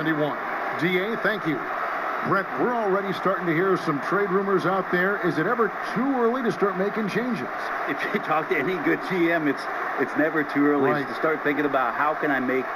71. DA, thank you. Brett, we're already starting to hear some trade rumors out there. Is it ever too early to start making changes? If you talk to any good GM, it's never too early to start thinking about how can I make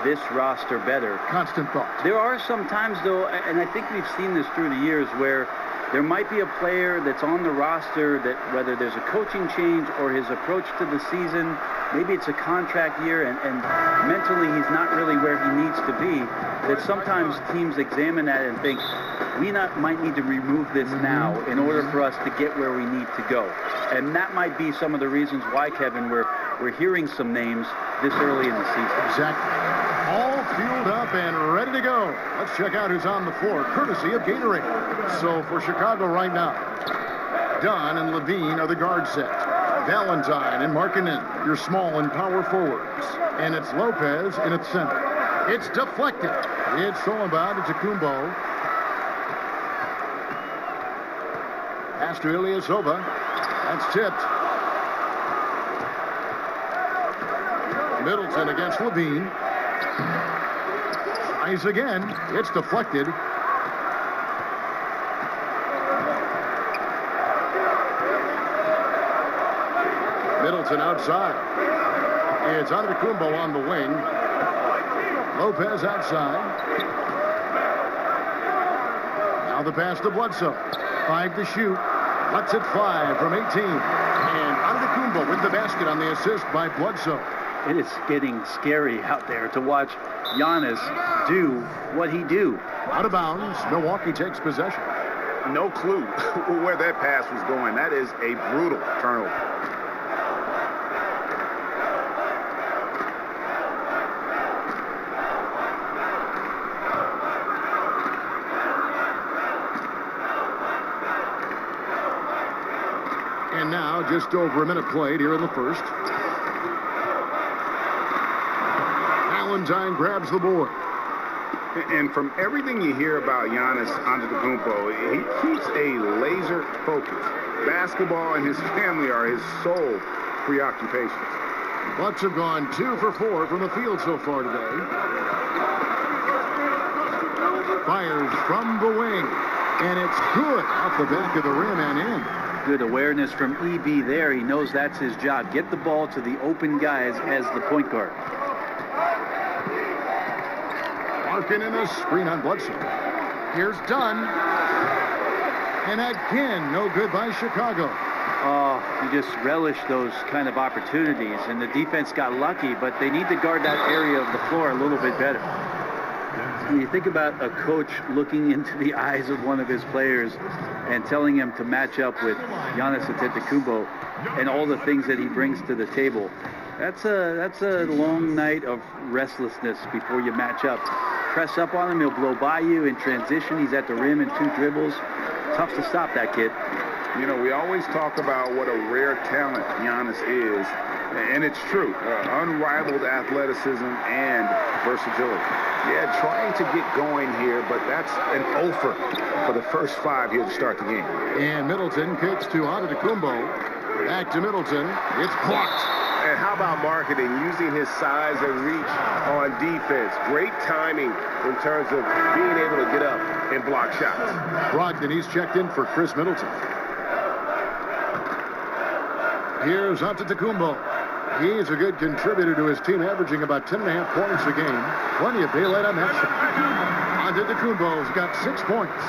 this roster better. Constant thought. There are some times, though, and I think we've seen this through the years, where there might be a player that's on the roster that, whether there's a coaching change or his approach to the season, maybe it's a contract year and mentally he's not really where he needs to be, that sometimes teams examine that and think, might need to remove this now in order for us to get where we need to go. And that might be some of the reasons why, Kevin, we're hearing some names this early in the season. Exactly. All fueled up and ready to go. Let's check out who's on the floor, courtesy of Gatorade. So for Chicago right now, Dunn and Levine are the guard set. Valentine and Markkanen, your small and power forwards. And it's Lopez in its center. It's deflected. It's stolen by Antetokounmpo. Pass to Ilyasova. That's tipped. Middleton against Levine. Tries again. It's deflected. Middleton outside. It's Antetokounmpo on the wing. Lopez outside. Now the pass to Bledsoe. 5 to shoot. Lets it fly from 18. And Antetokounmpo with the basket on the assist by Bledsoe. It is getting scary out there to watch Giannis do what he do. Out of bounds. Milwaukee takes possession. No clue where that pass was going. That is a brutal turnover. And now just over a minute played here in the first. Valentine grabs the board. And from everything you hear about Giannis Antetokounmpo, he keeps a laser focus. Basketball and his family are his sole preoccupations. Bucks have gone 2 for 4 from the field so far today. Fires from the wing. And it's good off the back of the rim and in. Good awareness from EB there. He knows that's his job. Get the ball to the open guys as the point guard. Markkanen a screen on Bledsoe. Here's Dunn. And again, no good by Chicago. Oh, you just relish those kind of opportunities. And the defense got lucky, but they need to guard that area of the floor a little bit better. When you think about a coach looking into the eyes of one of his players and telling him to match up with Giannis Antetokounmpo and all the things that he brings to the table, that's a long night of restlessness before you match up. Press up on him, he'll blow by you in transition. He's at the rim in 2 dribbles. Tough to stop that kid. You know, we always talk about what a rare talent Giannis is, and it's true. Unrivaled athleticism and versatility. Yeah, trying to get going here, but that's an offer for the first 5 here to start the game. And Middleton kicks to Antetokounmpo. Back to Middleton. It's blocked. And how about Markkanen using his size and reach on defense? Great timing in terms of being able to get up and block shots. Brogdon, he's checked in for Chris Middleton. Here's Antetokounmpo. He's a good contributor to his team, averaging about 10.5 points a game. Plenty of daylight on that shot. Antetokounmpo's got 6 points.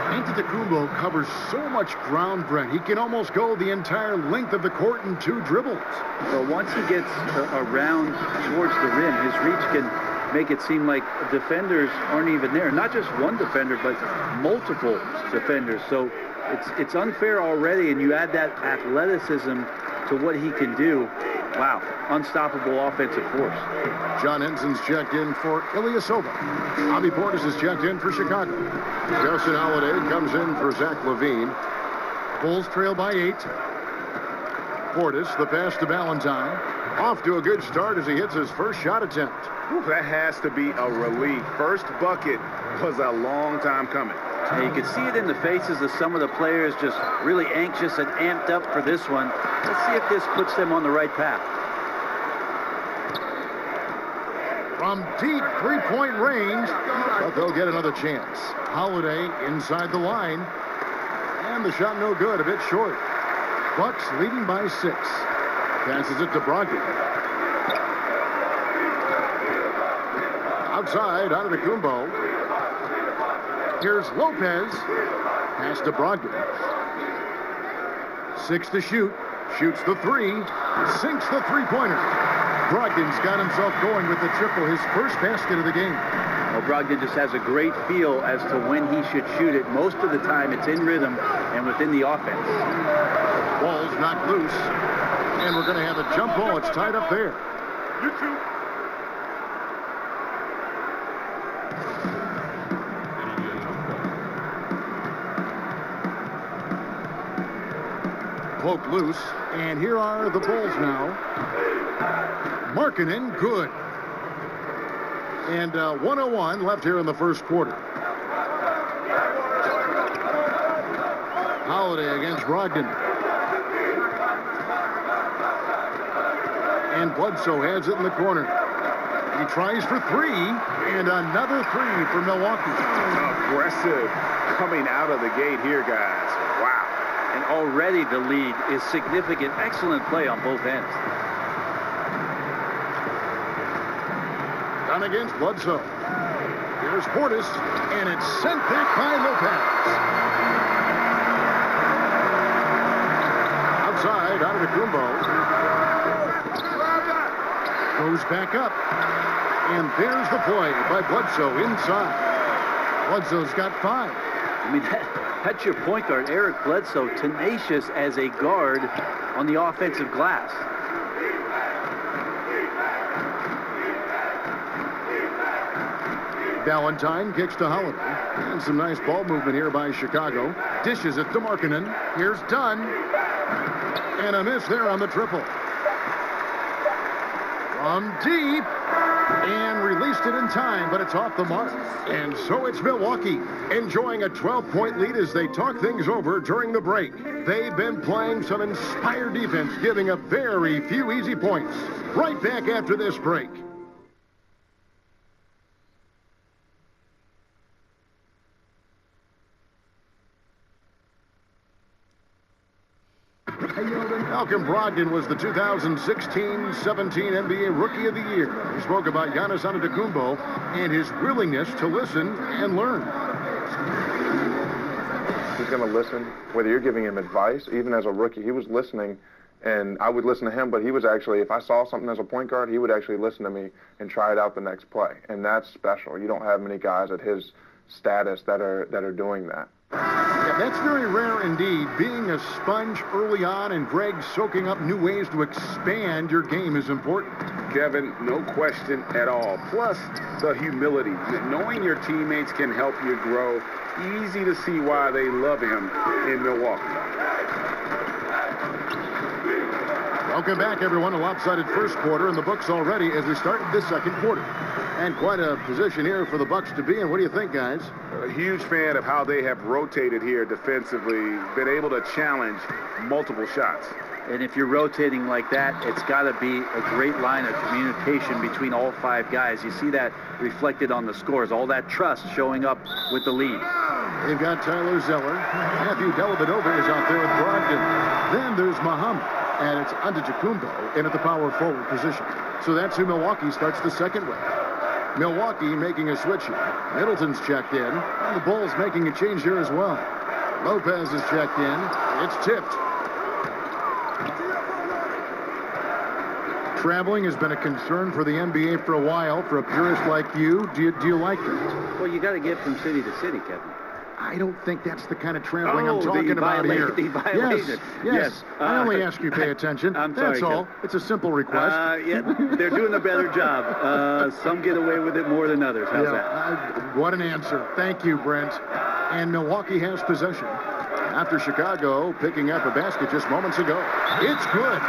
Antetokounmpo covers so much ground, Brent. He can almost go the entire length of the court in 2 dribbles. So once he gets around towards the rim, his reach can make it seem like defenders aren't even there. Not just one defender, but multiple defenders. So it's unfair already, and you add that athleticism to what he can do. Wow, unstoppable offensive force. John Henson's checked in for Ilyasova. Bobby Portis is checked in for Chicago. Justin Holiday comes in for Zach LaVine. Bulls trail by 8. Portis, the pass to Valentine. Off to a good start as he hits his first shot attempt. Whew, that has to be a relief. First bucket was a long time coming. And you can see it in the faces of some of the players, just really anxious and amped up for this one. Let's see if this puts them on the right path. from deep three-point range, but they'll get another chance. Holiday inside the line, and the shot no good, a bit short. Bucks leading by 6. Passes it to Brogdon. Outside, out of the Kumbo. Here's Lopez. Pass to Brogdon. 6 to shoot. Shoots the 3. Sinks the three-pointer. Brogdon's got himself going with the triple, his first basket of the game. Well, Brogdon just has a great feel as to when he should shoot it. Most of the time, it's in rhythm and within the offense. Ball's knocked loose, and we're going to have a jump ball. It's tied up there. You two. Poke loose, and here are the Bulls now. Markkanen, good. And 1:01 left here in the first quarter. Holiday against Brogdon. And Bledsoe has it in the corner. He tries for 3, and another 3 for Milwaukee. Aggressive coming out of the gate here, guys. Wow. And already the lead is significant. Excellent play on both ends. Down against Bledsoe. Here's Portis, and it's sent back by Lopez. Outside, out of the Kumbo. Goes back up. And there's the play by Bledsoe inside. Bledsoe's got 5. I mean, that's your point guard, Eric Bledsoe, tenacious as a guard on the offensive glass. Valentine kicks to Holiday. And some nice ball movement here by Chicago. Dishes it to Markkanen. Here's Dunn. And a miss there on the triple. From deep. And released it in time, but it's off the mark. And so it's Milwaukee enjoying a 12-point lead as they talk things over during the break. They've been playing some inspired defense, giving up very few easy points. Right back after this break. Malcolm Brogdon was the 2016-17 NBA Rookie of the Year. He spoke about Giannis Antetokounmpo and his willingness to listen and learn. He's going to listen, whether you're giving him advice. Even as a rookie, he was listening, and I would listen to him, but he was actually, if I saw something as a point guard, he would actually listen to me and try it out the next play. And that's special. You don't have many guys at his status that are doing that. Yeah, that's very rare indeed. Being a sponge early on and Greg soaking up new ways to expand your game is important. Kevin, no question at all. Plus, the humility. Knowing your teammates can help you grow. Easy to see why they love him in Milwaukee. Welcome back, everyone. A lopsided first quarter in the books already as we start the second quarter. And quite a position here for the Bucks to be in. What do you think, guys? A huge fan of how they have rotated here defensively, been able to challenge multiple shots. And if you're rotating like that, it's got to be a great line of communication between all 5 guys. You see that reflected on the scores, all that trust showing up with the lead. They've got Tyler Zeller. Matthew Dellavedova is out there with Brogdon. Then there's Muhammad, and it's Antetokounmpo in at the power forward position. So that's who Milwaukee starts the second with. Milwaukee making a switch here. Middleton's checked in, and the Bulls making a change here as well. Lopez is checked in. It's tipped. Traveling has been a concern for the NBA for a while. For a purist like you, do you like it? Well, you got to get from city to city, Kevin. I don't think that's the kind of traveling I'm talking about here. The violation. Yes. I only ask you pay attention. That's all. It's a simple request. Yeah, they're doing a better job. Some get away with it more than others. How's that? What an answer. Thank you, Brent. And Milwaukee has possession. after Chicago picking up a basket just moments ago. It's good.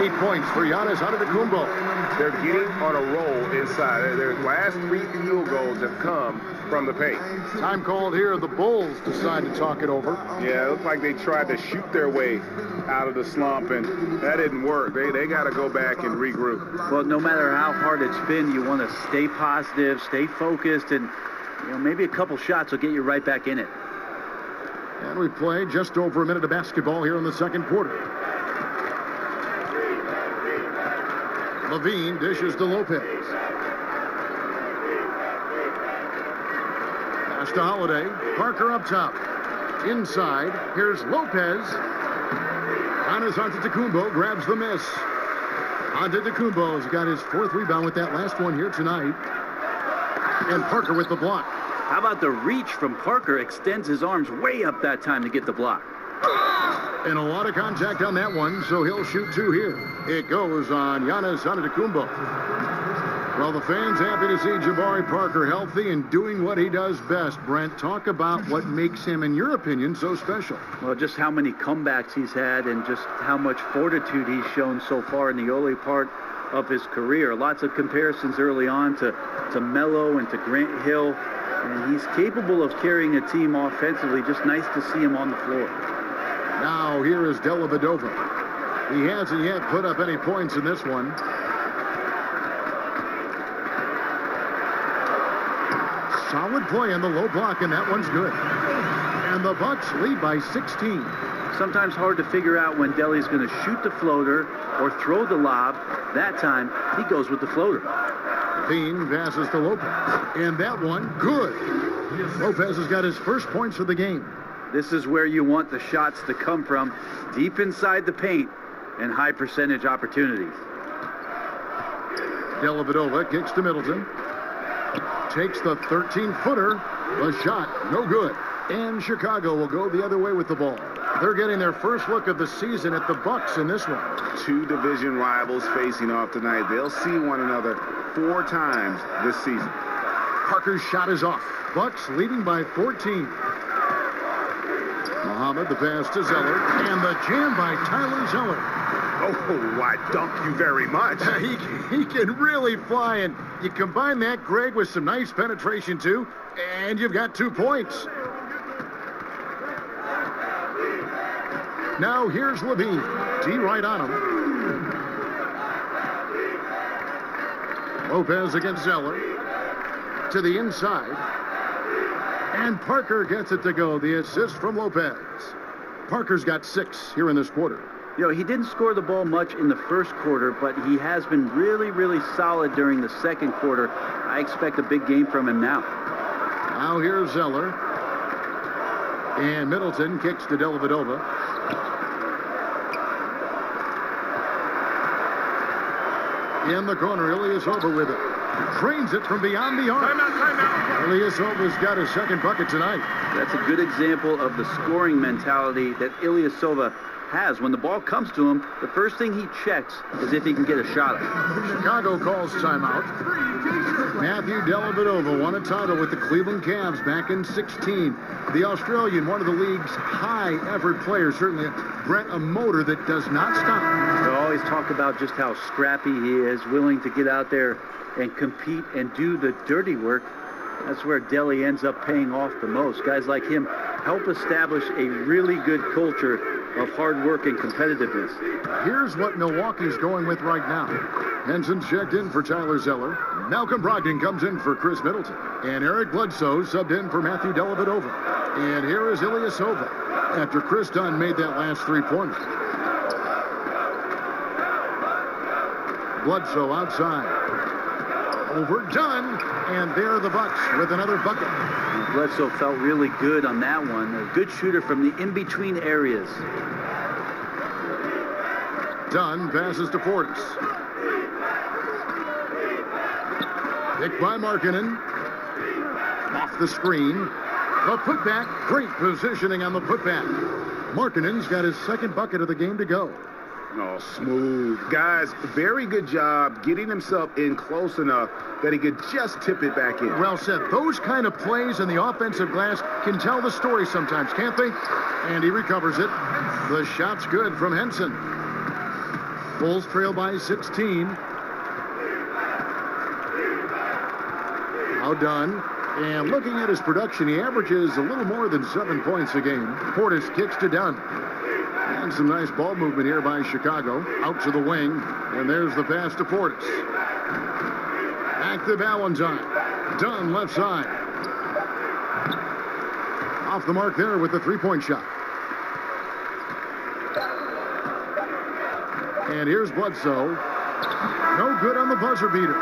8 points for Giannis Antetokounmpo. They're getting on a roll inside. Their last 3 field goals have come from the paint. Time called here. The Bulls decide to talk it over. Yeah, it looked like they tried to shoot their way out of the slump, and that didn't work. They got to go back and regroup. Well, no matter how hard it's been, you want to stay positive, stay focused, and maybe a couple shots will get you right back in it. And we play just over a minute of basketball here in the second quarter. Levine dishes to Lopez. Pass to Holiday. Parker up top. Inside. Here's Lopez. Giannis Antetokounmpo grabs the miss. Antetokounmpo's got his 4th rebound with that last one here tonight. And Parker with the block. How about the reach from Parker? Extends his arms way up that time to get the block. And a lot of contact on that one, so he'll shoot 2 here. It goes on Giannis Antetokounmpo. Well, the fans happy to see Jabari Parker healthy and doing what he does best. Brent, talk about what makes him, in your opinion, so special. Well, just how many comebacks he's had and just how much fortitude he's shown so far in the early part of his career. Lots of comparisons early on to Melo and to Grant Hill. And he's capable of carrying a team offensively. Just nice to see him on the floor. Now here is Dellavedova. He hasn't yet put up any points in this one. Solid play in the low block, and that one's good. And the Bucks lead by 16. Sometimes hard to figure out when Delly's going to shoot the floater or throw the lob. That time, he goes with the floater. Bean passes to Lopez. And that one, good. Lopez has got his first points of the game. This is where you want the shots to come from, deep inside the paint and high percentage opportunities. Dellavedova kicks to Middleton. Takes the 13-footer. The shot, no good. And Chicago will go the other way with the ball. They're getting their first look of the season at the Bucks in this one. 2 division rivals facing off tonight. They'll see one another 4 times this season. Parker's shot is off. Bucks leading by 14. Muhammad, the pass to Zeller. And the jam by Tyler Zeller. Oh, I dunk you very much. He can really fly, and you combine that, Greg, with some nice penetration, too, and you've got 2 points. Now here's Levine. D right on him. Lopez against Zeller. To the inside. And Parker gets it to go. The assist from Lopez. Parker's got 6 here in this quarter. He didn't score the ball much in the first quarter, but he has been really, really solid during the second quarter. I expect a big game from him now. Now here's Zeller. And Middleton kicks to Dellavedova. In the corner, Ilyasova with it. Drains it from beyond the arc. Timeout. Ilyasova's got his second bucket tonight. That's a good example of the scoring mentality that Ilyasova has. When the ball comes to him, the first thing he checks is if he can get a shot at it. Chicago calls timeout. Matthew Dellavedova won a title with the Cleveland Cavs back in 16. The Australian, one of the league's high-effort players, certainly a motor that does not stop. They always talk about just how scrappy he is, willing to get out there and compete and do the dirty work. That's where Delly ends up paying off the most. Guys like him help establish a really good culture of hard work and competitiveness. Here's what Milwaukee's going with right now. Henson's checked in for Tyler Zeller. Malcolm Brogdon comes in for Chris Middleton. And Eric Bledsoe subbed in for Matthew Dellavedova. And here is Ilyasova after Chris Dunn made that last 3-pointer. Bledsoe outside. Overdone, and there are the Bucks with another bucket. Bledsoe felt really good on that one. A good shooter from the in-between areas. Dunn passes to Portis. Picked by Markkanen. Off the screen. The putback. Great positioning on the putback. Markkanen's got his second bucket of the game to go. Oh, smooth. Guys, very good job getting himself in close enough that he could just tip it back in. Well said. Those kind of plays in the offensive glass can tell the story sometimes, can't they? And he recovers it. The shot's good from Henson. Bulls trail by 16. Now done. And looking at his production, he averages a little more than 7 points a game. Portis kicks to Dunn. And some nice ball movement here by Chicago. Out to the wing. And there's the pass to Portis. Back to Valentine. Dunn left side. Off the mark there with the three-point shot. And here's Bledsoe. No good on the buzzer beater.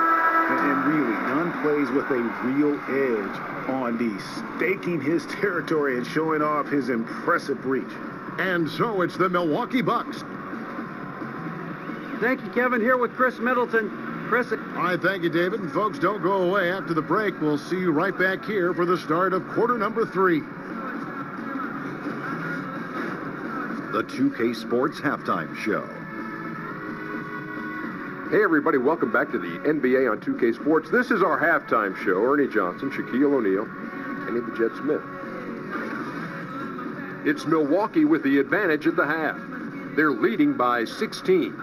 And really, Dunn plays with a real edge on these, staking his territory and showing off his impressive reach. And so it's the Milwaukee Bucks. Thank you, Kevin. Here with Chris Middleton. Chris. All right, thank you, David. And folks, don't go away. After the break, we'll see you right back here for the start of quarter number 3. The 2K Sports Halftime Show. Hey, everybody. Welcome back to the NBA on 2K Sports. This is our halftime show. Ernie Johnson, Shaquille O'Neal, Kenny the Jet Smith. It's Milwaukee with the advantage at the half. They're leading by 16.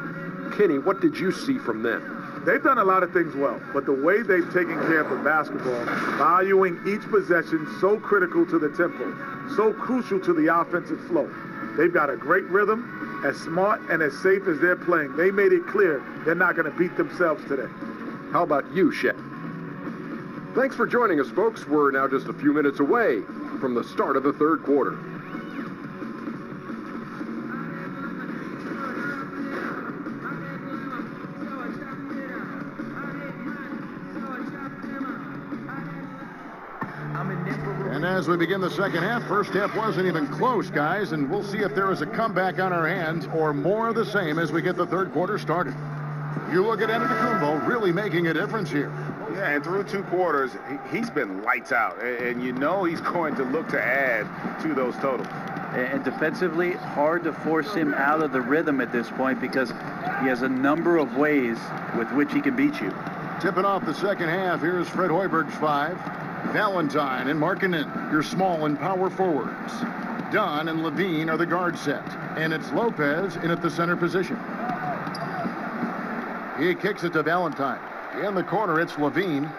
Kenny, what did you see from them? They've done a lot of things well, but the way they've taken care of the basketball, valuing each possession so critical to the tempo, so crucial to the offensive flow. They've got a great rhythm. As smart and as safe as they're playing, they made it clear they're not going to beat themselves today. How about you, Shaq? Thanks for joining us, folks. We're now just a few minutes away from the start of the third quarter. And as we begin the second half, first half wasn't even close, guys, and we'll see if there is a comeback on our hands or more of the same as we get the third quarter started. You look at Antetokounmpo really making a difference here. Yeah, and through 2 quarters, he's been lights out, and you know he's going to look to add to those totals. And defensively, hard to force him out of the rhythm at this point because he has a number of ways with which he can beat you. Tipping off the second half, here's Fred Hoiberg's 5. Valentine and Markkanen, your small and power forwards. Dunn and Levine are the guard set. And it's Lopez in at the center position. He kicks it to Valentine. In the corner, it's Levine.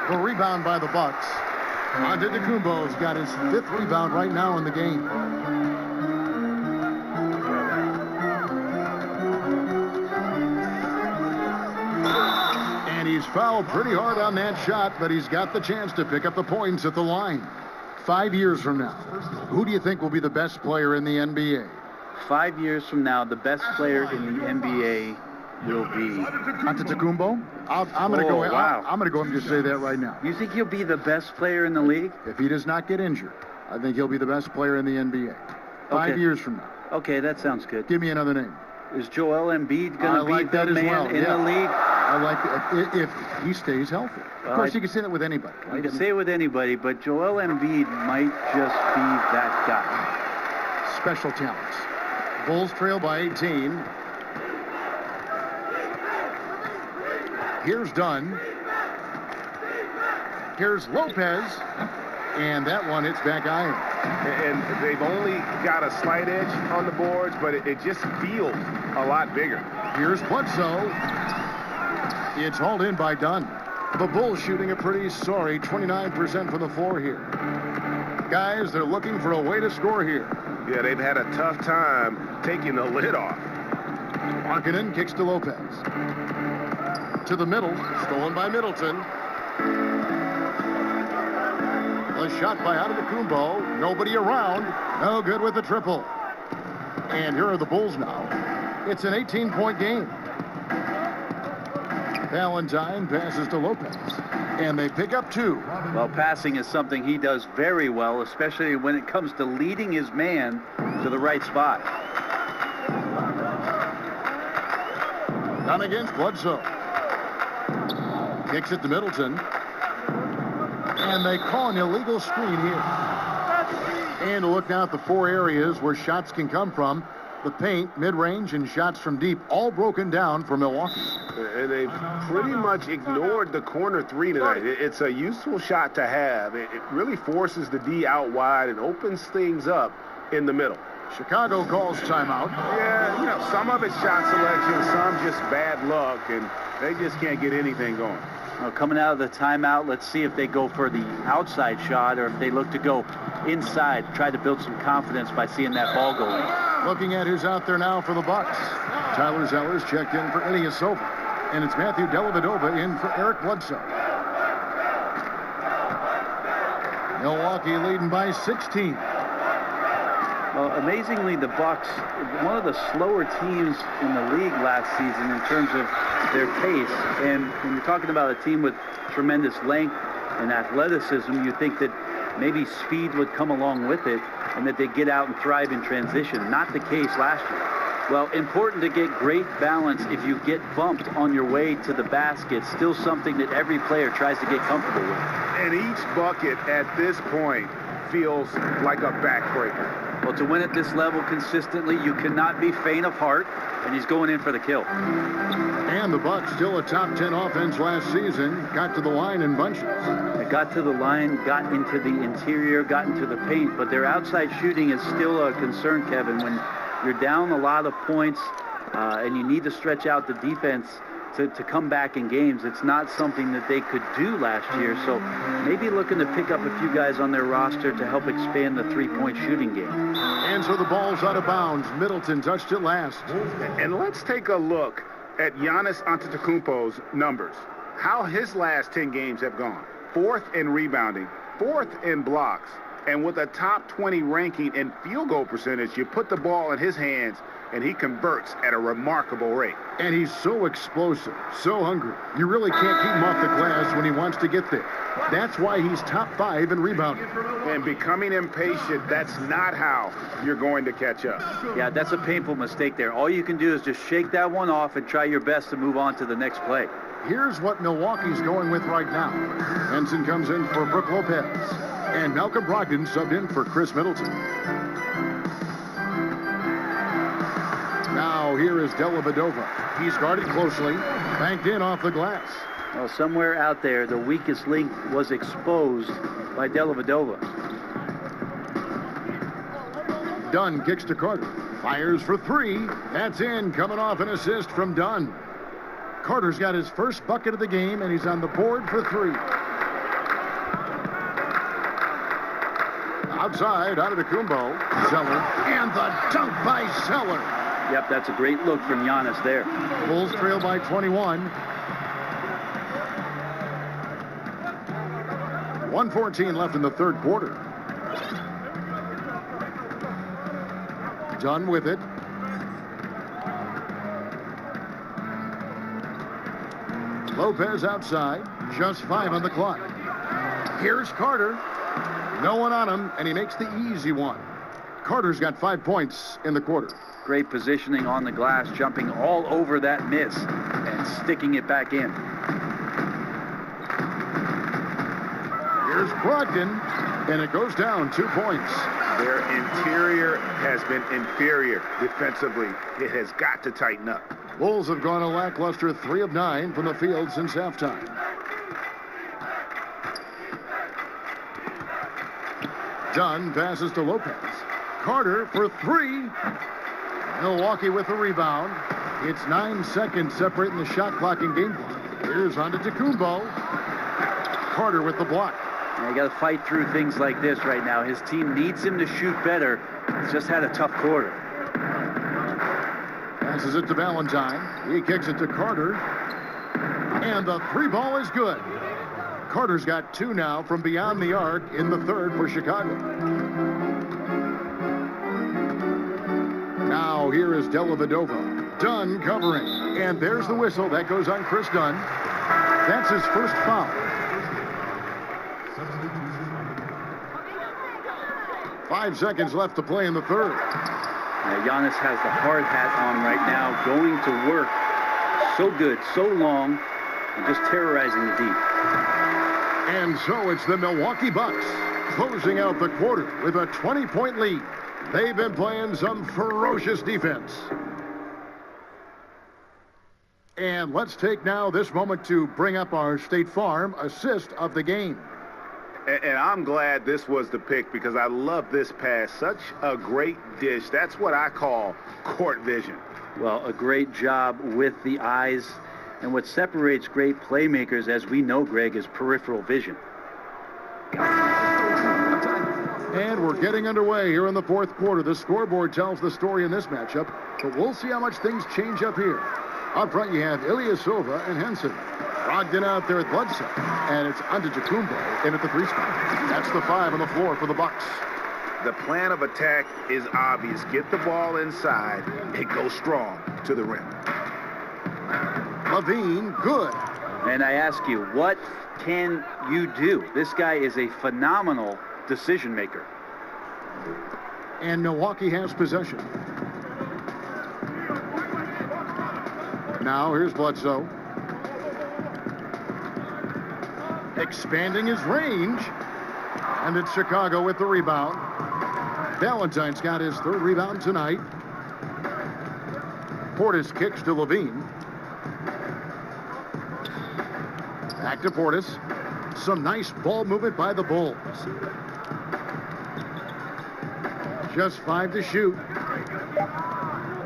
The rebound by the Bucks. Antetokounmpo's got his 5th rebound right now in the game. And he's fouled pretty hard on that shot, but he's got the chance to pick up the points at the line. 5 years from now, who do you think will be the best player in the NBA? 5 years from now, the best player in the NBA will be Antetokounmpo? I'm going to go. Wow. I'm going to go and just say that right now. You think he'll be the best player in the league? If he does not get injured, I think he'll be the best player in the NBA. 5 years from now. Okay, that sounds good. Give me another name. Is Joel Embiid going to be the man in the league? I like it if he stays healthy. Of course, you can say that with anybody. Right? You can say it with anybody, but Joel Embiid might just be that guy. Special talents. Bulls trail by 18. Here's Dunn. Here's Lopez. And that one hits back iron. And they've only got a slight edge on the boards, but it just feels a lot bigger. Here's Bledsoe. It's hauled in by Dunn. The Bulls shooting a pretty sorry 29% from the floor here. Guys, they're looking for a way to score here. Yeah, they've had a tough time taking the lid off. Markkanen kicks to Lopez. To the middle, stolen by Middleton. A shot by Antetokounmpo. Nobody around. No good with the triple. And here are the Bulls now. It's an 18-point game. Valentine passes to Lopez. And they pick up 2. Well, passing is something he does very well, especially when it comes to leading his man to the right spot. Down against Bledsoe. Kicks it to Middleton. And they call an illegal screen here. And look now at the 4 areas where shots can come from. The paint, mid-range, and shots from deep all broken down for Milwaukee. And they've pretty much ignored the corner three tonight. It's a useful shot to have. It really forces the D out wide and opens things up in the middle. Chicago calls timeout. Yeah, some of it's shot selection, some just bad luck, and they just can't get anything going. Well, coming out of the timeout, let's see if they go for the outside shot or if they look to go inside, try to build some confidence by seeing that ball going. Looking at who's out there now for the Bucks. Tyler Zeller's checked in for Ilyasova, and it's Matthew Dellavedova in for Eric Bledsoe. Milwaukee leading by 16. Well, amazingly, the Bucks, one of the slower teams in the league last season in terms of their pace. And when you're talking about a team with tremendous length and athleticism, you think that maybe speed would come along with it and that they'd get out and thrive in transition. Not the case last year. Well, important to get great balance if you get bumped on your way to the basket. Still something that every player tries to get comfortable with. And each bucket at this point feels like a backbreaker. Well, to win at this level consistently, you cannot be faint of heart, and he's going in for the kill. And the Bucks, still a top 10 offense last season, got to the line in bunches. They got to the line, got into the interior, got into the paint, but their outside shooting is still a concern, Kevin. When you're down a lot of points and you need to stretch out the defense to come back in games, it's not something that they could do last year. So maybe looking to pick up a few guys on their roster to help expand the three-point shooting game. And so the ball's out of bounds. Middleton touched it last. And let's take a look at Giannis Antetokounmpo's numbers. How his last 10 games have gone. 4th in rebounding, 4th in blocks, and with a top 20 ranking in field goal percentage, you put the ball in his hands and he converts at a remarkable rate. And he's so explosive, so hungry. You really can't keep him off the glass when he wants to get there. That's why he's top 5 in rebounding. And becoming impatient, that's not how you're going to catch up. Yeah, that's a painful mistake there. All you can do is just shake that one off and try your best to move on to the next play. Here's what Milwaukee's going with right now. Henson comes in for Brook Lopez. And Malcolm Brogdon subbed in for Chris Middleton. Now here is Dellavedova. He's guarded closely, banked in off the glass. Well, somewhere out there, the weakest link was exposed by Dellavedova. Dunn kicks to Carter. Fires for 3. That's in, coming off an assist from Dunn. Carter's got his first bucket of the game, and he's on the board for 3. Outside, out of the Kumbo. Zeller, and the dunk by Zeller. Yep, that's a great look from Giannis there. Bulls trail by 21. 1:14 left in the third quarter. Dunn with it. Lopez outside. Just 5 on the clock. Here's Carter. No one on him, and he makes the easy one. Carter's got 5 points in the quarter. Great positioning on the glass, jumping all over that miss and sticking it back in. Here's Brogdon, and it goes down 2 points. Their interior has been inferior defensively. It has got to tighten up. Bulls have gone a lackluster 3 of 9 from the field since halftime. Dunn passes to Lopez. Carter for 3. Milwaukee with the rebound. It's 9 seconds separating the shot clock and game clock. Here's Antetokounmpo. Carter with the block. You got to fight through things like this right now. His team needs him to shoot better. He's just had a tough quarter. Passes it to Valentine. He kicks it to Carter. And the 3 ball is good. Carter's got 2 now from beyond the arc in the third for Chicago. Now here is Dellavedova. Dunn covering. And there's the whistle. That goes on Chris Dunn. That's his first foul. Five seconds left to play in the third. Giannis has the hard hat on right now, going to work so good, so long, and just terrorizing the deep. And so it's the Milwaukee Bucks closing out the quarter with a 20-point lead. They've been playing some ferocious defense. And let's take now this moment to bring up our State Farm assist of the game. And I'm glad this was the pick because I love this pass. Such a great dish. That's what I call court vision. Well, a great job with the eyes. And what separates great playmakers, as we know, Greg, is peripheral vision. And we're getting underway here in the fourth quarter. The scoreboard tells the story in this matchup, but we'll see how much things change up here. Up front, you have Ilyasova and Henson. Brogdon out there at Bledsoe. And it's Antetokounmpo in at the 3 spot. That's the 5 on the floor for the Bucks. The plan of attack is obvious. Get the ball inside and go strong to the rim. Levine, good. And I ask you, what can you do? This guy is a phenomenal decision maker. And Milwaukee has possession. Now here's Bledsoe. Expanding his range. And it's Chicago with the rebound. Valentine's got his 3rd rebound tonight. Portis kicks to Levine. Back to Portis. Some nice ball movement by the Bulls. Just 5 to shoot.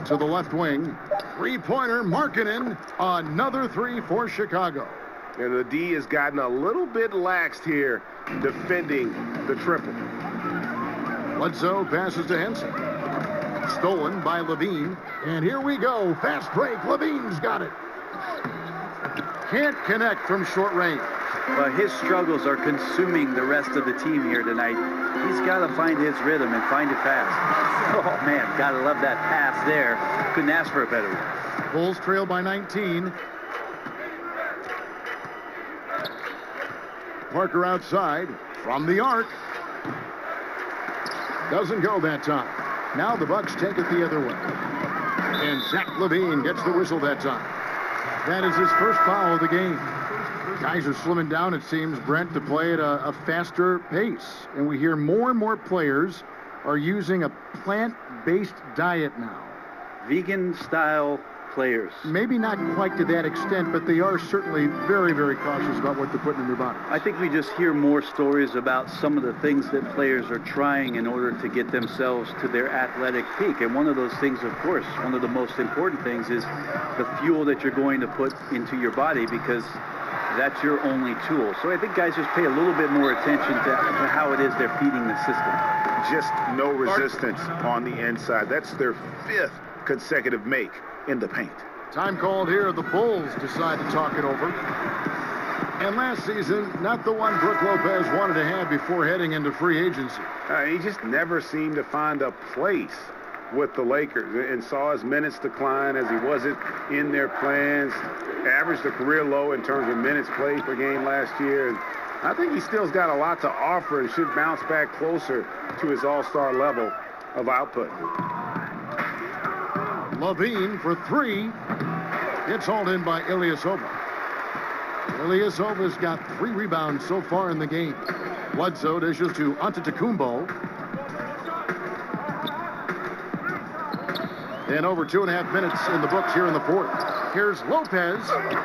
To the left wing. 3-pointer, Markkanen. Another 3 for Chicago. And the D has gotten a little bit laxed here defending the triple. Bledsoe passes to Henson. Stolen by Levine. And here we go. Fast break. Levine's got it. Can't connect from short range. Well, his struggles are consuming the rest of the team here tonight. He's got to find his rhythm and find it fast. Oh, man, got to love that pass there. Couldn't ask for a better one. Bulls trail by 19. Parker outside from the arc. Doesn't go that time. Now the Bucks take it the other way. And Zach LaVine gets the whistle that time. That is his first foul of the game. Guys are slimming down, it seems, Brent, to play at a faster pace. And we hear more and more players are using a plant-based diet now. Vegan-style players. Maybe not quite to that extent, but they are certainly very, very cautious about what they're putting in their bodies. I think we just hear more stories about some of the things that players are trying in order to get themselves to their athletic peak. And one of those things, of course, one of the most important things is the fuel that you're going to put into your body, because that's your only tool. So I think guys just pay a little bit more attention to how it is they're feeding the system. Just no resistance on the inside. That's their 5th consecutive make in the paint. Time called here. The Bulls decide to talk it over. And last season, not the one Brook Lopez wanted to have before heading into free agency. He just never seemed to find a place with the Lakers and saw his minutes decline as he wasn't in their plans. Averaged a career low in terms of minutes played per game last year. And I think he still's got a lot to offer and should bounce back closer to his all-star level of output. Levine for 3. It's hauled in by Ilyasova. Ilyasova's got 3 rebounds so far in the game. Bledsoe dishes to Antetokounmpo. And over 2.5 minutes in the books here in the fourth. Here's Lopez.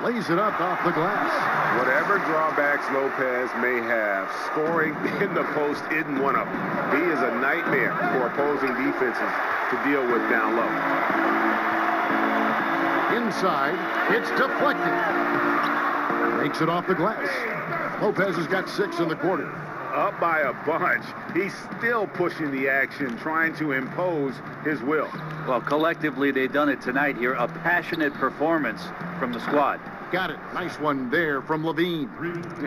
Lays it up off the glass. Whatever drawbacks Lopez may have, scoring in the post isn't one of them. He is a nightmare for opposing defenses to deal with down low. Inside, it's deflected. Makes it off the glass. Lopez has got 6 in the quarter. Up by a bunch. He's still pushing the action, trying to impose his will. Well, collectively, they've done it tonight here. A passionate performance from the squad. Got it. Nice one there from Levine.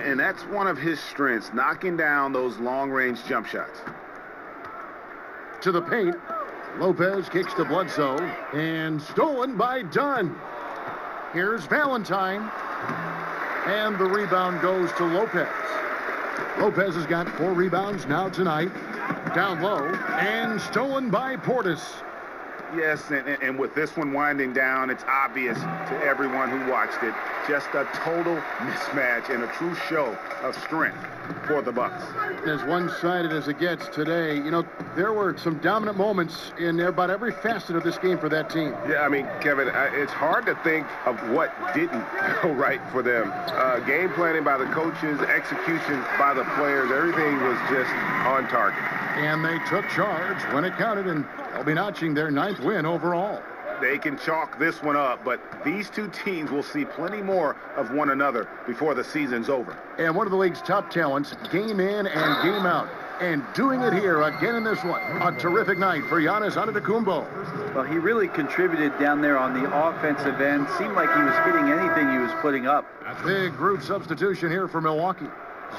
And that's one of his strengths, knocking down those long-range jump shots. To the paint. Lopez kicks to Bledsoe. And stolen by Dunn. Here's Valentine. And the rebound goes to Lopez. Lopez has got 4 rebounds now tonight. Down low. And stolen by Portis. Yes, and with this one winding down, it's obvious to everyone who watched it. Just a total mismatch and a true show of strength for the Bucks. As one-sided as it gets today, you know, there were some dominant moments in about every facet of this game for that team. Yeah, I mean, Kevin, it's hard to think of what didn't go right for them. Game planning by the coaches, execution by the players, everything was just on target. And they took charge when it counted, and they'll be notching their 9th win overall. They can chalk this one up, but these two teams will see plenty more of one another before the season's over. And one of the league's top talents, game in and game out. And doing it here again in this one. A terrific night for Giannis Antetokounmpo. Well, he really contributed down there on the offensive end. Seemed like he was hitting anything he was putting up. Big group substitution here for Milwaukee.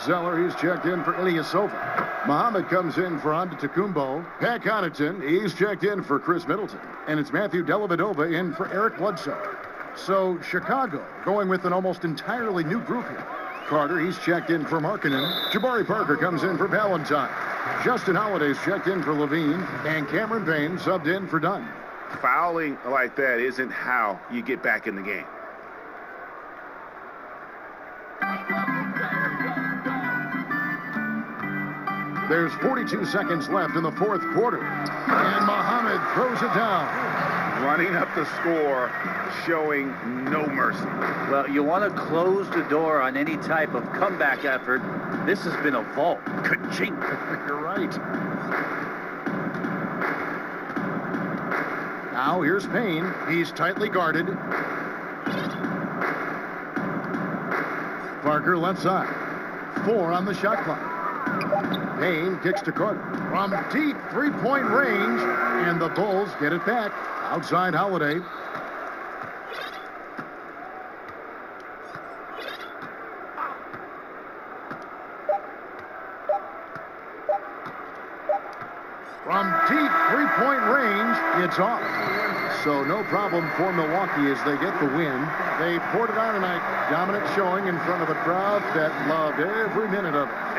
Zeller, he's checked in for Ilyasova. Muhammad comes in for Antetokounmpo. Pat Connaughton, he's checked in for Chris Middleton. And it's Matthew Dellavedova in for Eric Bledsoe. So Chicago going with an almost entirely new group here. Carter, he's checked in for Markkanen. Jabari Parker comes in for Valentine. Justin Holiday's checked in for Levine. And Cameron Payne subbed in for Dunn. Fouling like that isn't how you get back in the game. There's 42 seconds left in the 4th quarter. And Muhammad throws it down. Running up the score, showing no mercy. Well, you want to close the door on any type of comeback effort. This has been a vault. Ka-chink. You're right. Now here's Payne. He's tightly guarded. Parker left side. 4 on the shot clock. Payne kicks to Carter from deep three-point range, and the Bulls get it back. Outside Holiday. From deep three-point range, it's off. So no problem for Milwaukee as they get the win. They poured it on tonight. Dominant showing in front of a crowd that loved every minute of it.